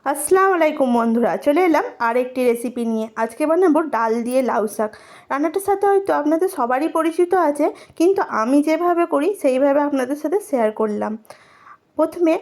আসসালামু আলাইকুম বন্ধুরা, চলে এলাম আরেকটি রেসিপি নিয়ে। আজকে বানাবো ডাল দিয়ে লাউ শাক। রান্নাটার সাথে হয়তো আপনাদের সবারই পরিচিত আছে, কিন্তু আমি যেভাবে করি সেইভাবে আপনাদের সাথে শেয়ার করলাম। প্রথমে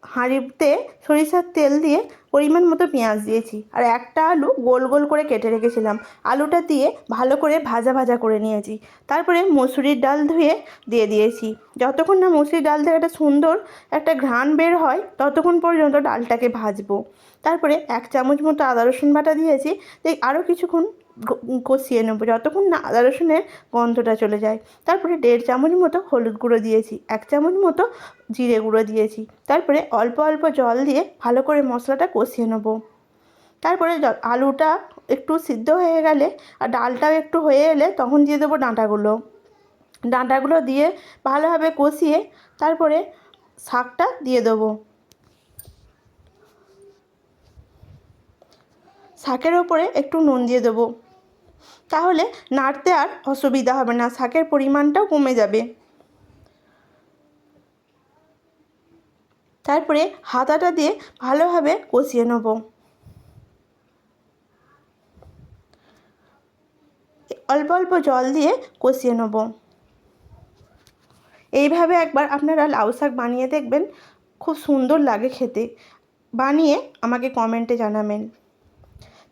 হাঁড়িতে সরিষার তেল দিয়ে পরিমাণ মতো পেঁয়াজ দিয়েছি, আর একটা আলু গোল গোল করে কেটে রেখেছিলাম। আলুটা দিয়ে ভালো করে ভাজা ভাজা করে নিয়েছি। তারপরে মসুরির ডাল ধুয়ে দিয়ে দিয়েছি। যতক্ষণ না মসুরির ডাল থেকে একটা সুন্দর একটা ঘ্রাণ বের হয় ততক্ষণ পর্যন্ত ডালটাকে ভাজবো। তারপরে 1 চামচ মতো আদা রসুন বাটা দিয়েছি। আরও কিছুক্ষণ কষিয়ে নেবো যতক্ষণ না আদা রসুনের গন্ধটা চলে যায়। তারপরে 1.5 চামচ মতো হলুদ গুঁড়ো দিয়েছি, 1 চামচ মতো জিরে গুঁড়ো দিয়েছি। তারপরে অল্প অল্প জল দিয়ে ভালো করে মশলাটা কষিয়ে নেবো। তারপরে আলুটা একটু সিদ্ধ হয়ে গেলে আর ডালটাও একটু হয়ে এলে তখন দিয়ে দেবো ডাঁটাগুলো দিয়ে ভালোভাবে কষিয়ে তারপরে শাকটা দিয়ে দেবো। শাকের ওপরে একটু নুন দিয়ে দেবো, তাহলে নাড়তে আর অসুবিধা হবে না, শাকের পরিমাণটাও কমে যাবে। তারপরে হাতাটা দিয়ে ভালোভাবে কষিয়ে নেব। অল্প অল্প জল দিয়ে কষিয়ে নেব। এইভাবে একবার আপনারা লাউ শাক বানিয়ে দেখবেন, খুব সুন্দর লাগে খেতে। বানিয়ে আমাকে কমেন্টে জানাবেন।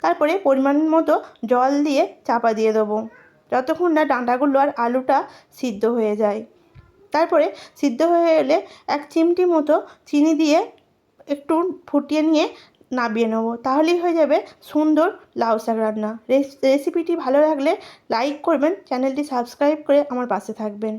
তারপরে পরিমাণ মতো জল দিয়ে চাপা দিয়ে দেবো যতক্ষণ না ডাঁটাগুলো আর আলুটা সিদ্ধ হয়ে যায়। তারপরে সিদ্ধ হয়ে এলে 1 চিমটি মতো চিনি দিয়ে একটু ফুটিয়ে নিয়ে নামিয়ে নেব। তাহলেই হয়ে যাবে সুন্দর লাউ শাক রান্না। রেসিপিটি ভালো লাগলে লাইক করবেন, চ্যানেলটি সাবস্ক্রাইব করে আমার পাশে থাকবেন।